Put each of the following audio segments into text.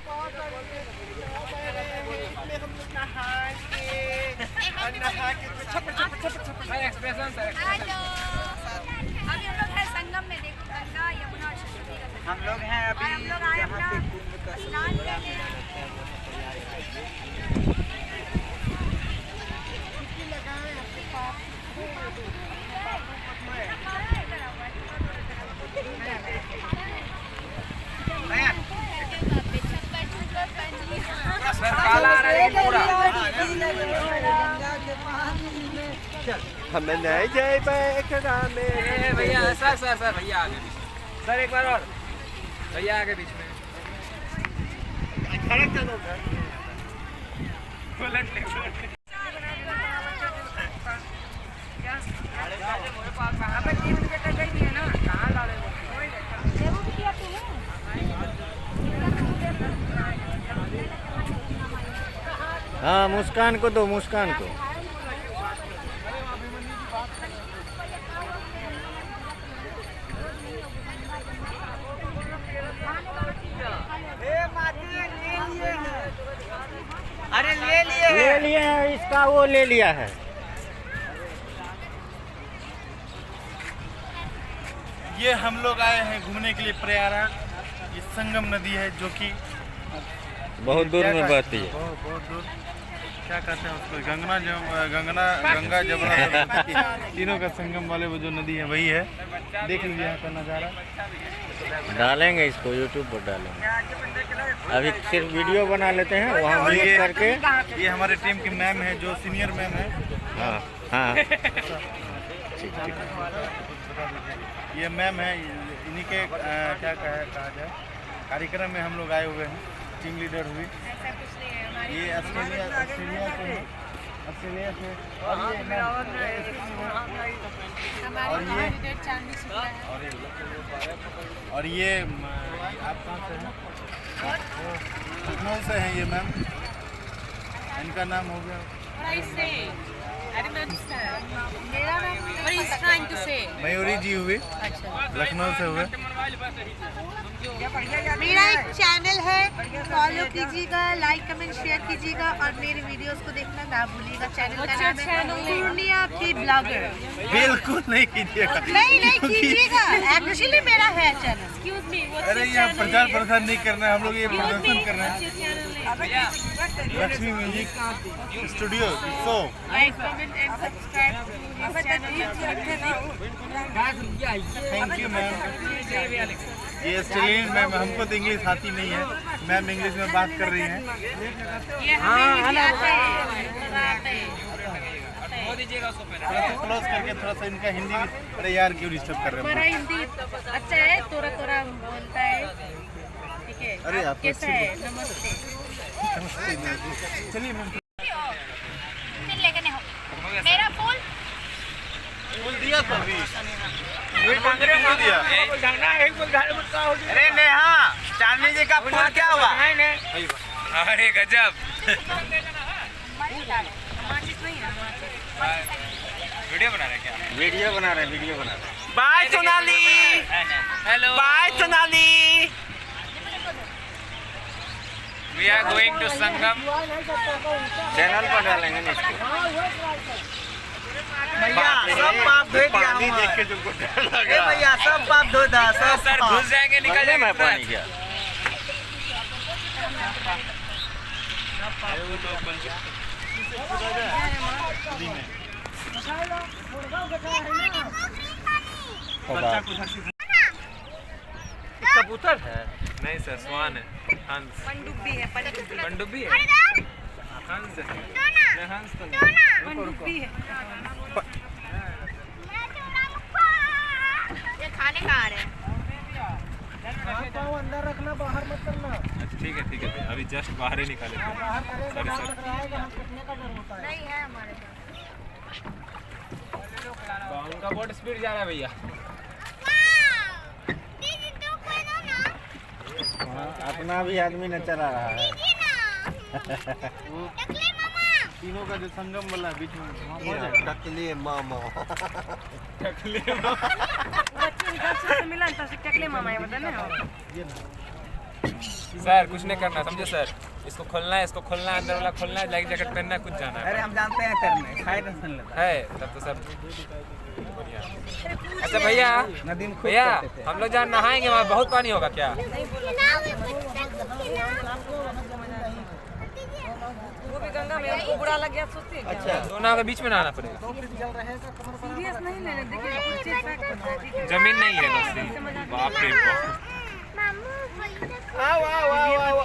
अभी हम लोग हैं संगम में, देखो गंगा यमुना और सरस्वती का संगम। हम लोग हैं अभी हम लोग आए अपना स्नान करने। हमें नहीं जाए बैठना में भैया सर भैया आगे सर एक बार और भैया आगे बीच में खड़े चलो हाँ मुस्कान को दो, मुस्कान को। अरे ले लिए हैं, इसका वो ले लिया है। ये हम लोग आए हैं घूमने के लिए प्रयागराज। ये संगम नदी है जो कि बहुत दूर में बहती है। बहुत दूर। क्या कहते हैं उसको? गंगा जमुना तीनों का संगम वाले वो जो नदी है वही है। देख लीजिए यहाँ का नज़ारा। डालेंगे इसको, यूट्यूब पर डालेंगे। अभी सिर्फ वीडियो बना लेते हैं, वहाँ और म्यूट करके। ये हमारे टीम की मैम है जो सीनियर मैम है। हाँ हाँ ठीक। ये मैम है, इन्हीं के क्या कहा जाए कार्यक्रम में हम लोग आए हुए हैं। टीम लीडर हुई। ये ऑस्ट्रेलिया से और ये आप कहाँ से हैं? लखनऊ से हैं ये मैम। इनका नाम हो गया मयूरी जी हुए, लखनऊ से हुए। मेरा एक चैनल है, फॉलो कीजिएगा, लाइक कमेंट शेयर कीजिएगा और मेरे वीडियोस को देखना ना भूलिएगा। चैनल का नाम है पूर्णिया की ब्लॉगर। बिल्कुल नहीं कीजिएगा। नहीं कीजिएगा, एक्चुअली मेरा है चैनल। अरे यहाँ प्रचार प्रसार नहीं करना है, हम लोग ये प्रदर्शन करना है। Lakshmi music studio so like comment and subscribe thank you ma'am. ये ऑस्ट्रेलियन मैम, हमको तो इंग्लिश आती नहीं है। मैम इंग्लिश में बात कर रही हैं। थोड़ा सा क्लोज करके थोड़ा सा इनका हिंदी भी। अरे यार क्यों डिस्टर्ब कर रहे हमारा हैं? हिंदी अच्छा है, तोरा बोलता है, ठीक है। अरे आप कैसा है? नमस्ते। चलिए मैम। मेरा फूल बोल दिया तो अभी नहीं दिया। अरे नेहा, चांदनी जी का फूल क्या हुआ? अरे गजब वीडियो बना रहे क्या? वीडियो बना रहे हैं। Bye Sonali. Hello bye Sonali. We are going to Sangam. Channel पर डालेंगे ना इसको। भैया सब पाप धो दिया। पानी देख के तुमको डर लग अरे रहा है। भैया सब पाप धो दा। सब सर घुस जाएंगे, निकल भरने जाएंगे में पानी क्या? कबूतर है? नहीं सर, स्वान है। हंस। पनडुब्बी है, पनडुब्बी है। हंस है। नहीं, हंस तो नहीं। पनडुब्बी है। ये खाने कहाँ आ रहे हैं? अंदर रखना, बाहर मत करना। अच्छा ठीक है भैया, अभी जस्ट बाहर ही निकाले थे। Sorry sir. नहीं है हमारे पास। उनका बहुत स्पीड जा रहा है भैया। अपना भी आदमी न चला रहा है। तीनों का जो संगम वाला है बीच में टकले मामा। मिला टकले मामा है, बता ना। सर कुछ नहीं करना, समझे सर? इसको खोलना है, इसको खोलना है, अंदर वाला खोलना है, लाइफ जैकेट पहनना है, कुछ जाना है। अरे हम जानते हैं तैरने, खाए टेंशन लेता है तब तो सब बढ़िया। अच्छा भैया, नदीम खूब भैया करते थे। हम लोग जहाँ नहाएंगे वहाँ बहुत पानी होगा क्या? वो भी गंगा में हमको बुरा लग गया, सोचते हैं अच्छा, दोनों के बीच में नहाना पड़ेगा। सीरियस नहीं लेना, देखिए नीचे फैक्ट होता है, ठीक है? जमीन नहीं है बस। बाप रे बाप। आओ आओ आओ आओ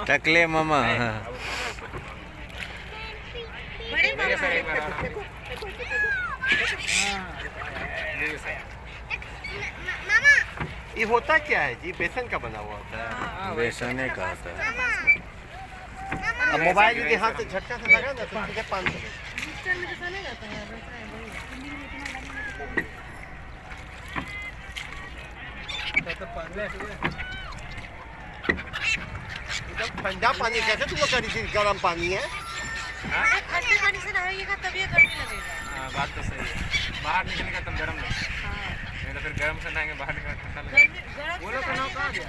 टकले मामा। बड़े देखिए सर एक बार। ये होता क्या है जी? बेसन का बना हुआ होता है। बेसने का होता है। अब मोबाइल यदि हाथ से झटका से लगा ना तो सीधे 500 में। एकदम ठंडा पानी कैसे तुम लोग करी थी? गर्म पानी है। ठंडे पानी से नहाइएगा तभी ये गर्मी लगेगा। हाँ बात तो सही है। बाहर निकलने का तुम गर्म नहीं, नहीं तो फिर गर्म से नहाएंगे, बाहर निकलने ठंडा लगेगा। वो लोग का नाम कहाँ गया?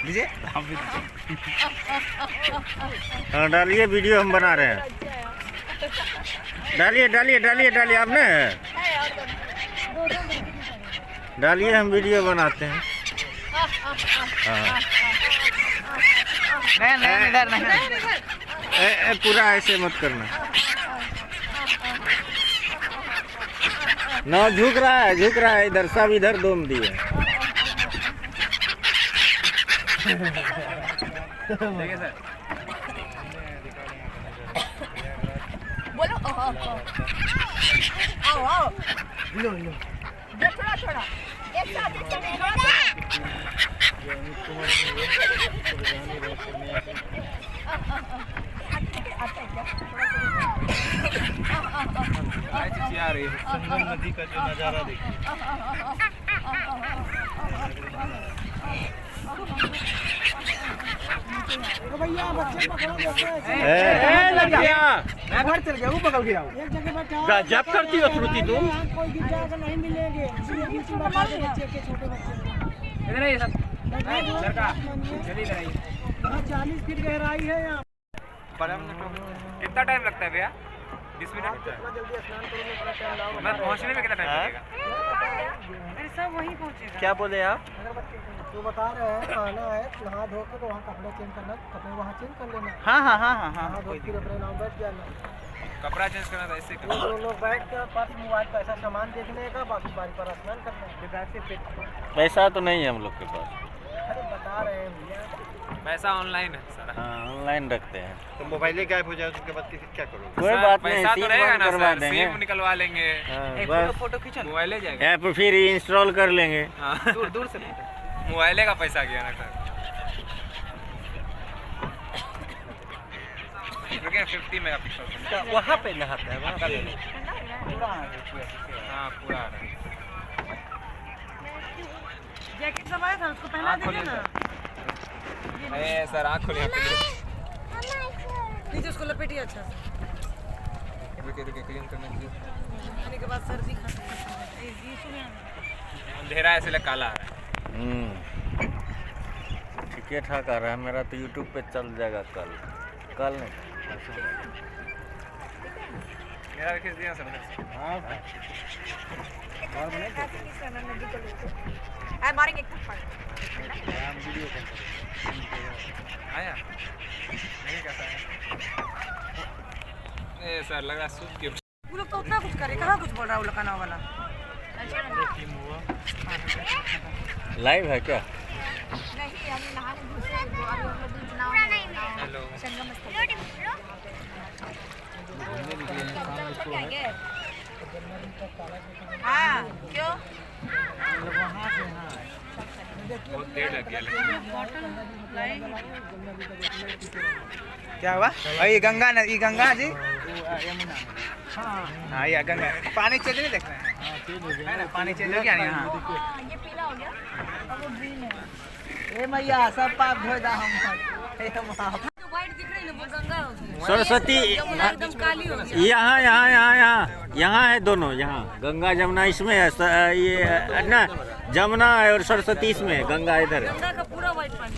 लीजिए हम भी हाँ डालिए, वीडियो हम बना रहे हैं। डालिए डालिए डालिए डालिए, आपने डालिए, हम वीडियो बनाते हैं। हाँ नहीं इधर नहीं। पूरा ऐसे मत करना। ना झुक रहा है, झुक रहा है इधर, सब इधर दोम दिए। देखिए सर, बोलो आओ आओ, लो थोड़ा थोड़ा एक साथ चलेगा। चिचिया रही है। संगम नदी का जो नज़ारा देखिए। भैया बच्चे पकड़ो कैसे? लग गया। मैं घर चल गया, वो पकड़ गया। एक जगह बैठा गजब करती हो श्रुति तुम। यहाँ कोई गिर जाएगा नहीं मिलेंगे, इसलिए बीच में बैठा दे बच्चे के, छोटे बच्चे को। इधर आइए सब, बैठा दो, लड़का मानिए। चलिए इधर आइए। यहाँ 40 फीट गहराई है यहाँ। कितना टाइम लगता है भैया? 20 मिनट? जल्दी स्नान करो, मैं टाइम लाऊंगा। मैं पहुँचने में कितना टाइम लगेगा? अरे सब वहीं पहुंचेगा। क्या बोले आप? जो बता रहे हैं खाना है, नहा धो के तो वहाँ कपड़े चेंज करना, कपड़े वहाँ चेंज कर लेना। हाँ हाँ हाँ हाँ हाँ। नहा धो के फिर अपने नाम बैठ जाना। कपड़ा चेंज करना था, इससे वो दो लोग बैठ कर पास मोबाइल पर ऐसा सामान देखने का, बाकी बारी पर स्नान करना है। पैसा तो नहीं है हम लोग के पास। अरे बता रहे हैं भैया, पैसा ऑनलाइन है सारा। हाँ ऑनलाइन रखते हैं। तो मोबाइल ही गायब हो जाए उसके बाद क्या करोगे? कोई सर, बात नहीं, पैसा तो सिम रहेगा बंद ना करवा सर, देंगे। सिम निकलवा लेंगे, हाँ, एक बस फोटो खींचो ना। मोबाइल ले जाएगा। ऐप फिर इंस्टॉल कर लेंगे। हाँ, दूर दूर से मोबाइले का पैसा गया ना सर। रुकिए 50 मेगापिक्सल। वहाँ पे नहाता है, वहाँ पे हाँ पूरा आ रहा है। जैकेट सब आया था, उसको पहना देंगे ना। अरे सर आँख खोलिए, नीचे उसको लपेटिए अच्छा से। रुकिए रुकिए, क्लीन करने दीजिए। खाने के बाद सर्दी खा ये सुने अंधेरा है इसलिए काला आ रहा है। ठीक ठाक आ रहा है मेरा तो। यूट्यूब पे चल जाएगा कल, कल नहीं। मेरा भी खींच दिया सर। हाँ मारेंगे एक थप्पड़। आया नहीं कहता है। ए सर लग रहा है सूख के। वो लोग तो उतना कुछ करे, कहाँ कुछ बोल रहा है वो लखाना वाला। लाइव है क्या? नहीं, हम नहाने घुसे, अभी हम लोग बीच नाव में हेलो संगम स्थल हाँ क्यों? बहुत देर लग गया लेकिन। क्या हुआ? ये गंगा न, ये गंगा जी। हाँ ये गंगा, पानी चेंज नहीं देख रहे हैं? है ना, पानी चेंज हो गया नहीं? हाँ ये पीला हो गया और वो ग्रीन है। ए मैया सब पाप धोए दा हम। सरस्वती यहाँ यहाँ यहाँ यहाँ यहाँ है दोनों, यहाँ गंगा जमुना इसमें है, ये ना जमुना है और सरस्वती इसमें है, गंगा इधर है। गंगा का पूरा व्हाइट पानी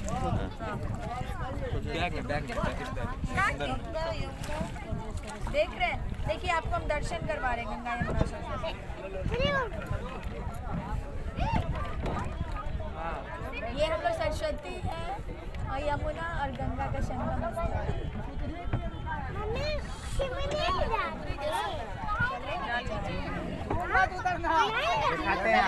देख रहे हैं, देखिए आपको हम दर्शन करवा रहे हैं गंगा यमुना सरस्वती। ये हम लोग सरस्वती है और यमुना और गंगा का संगम दिखाते हैं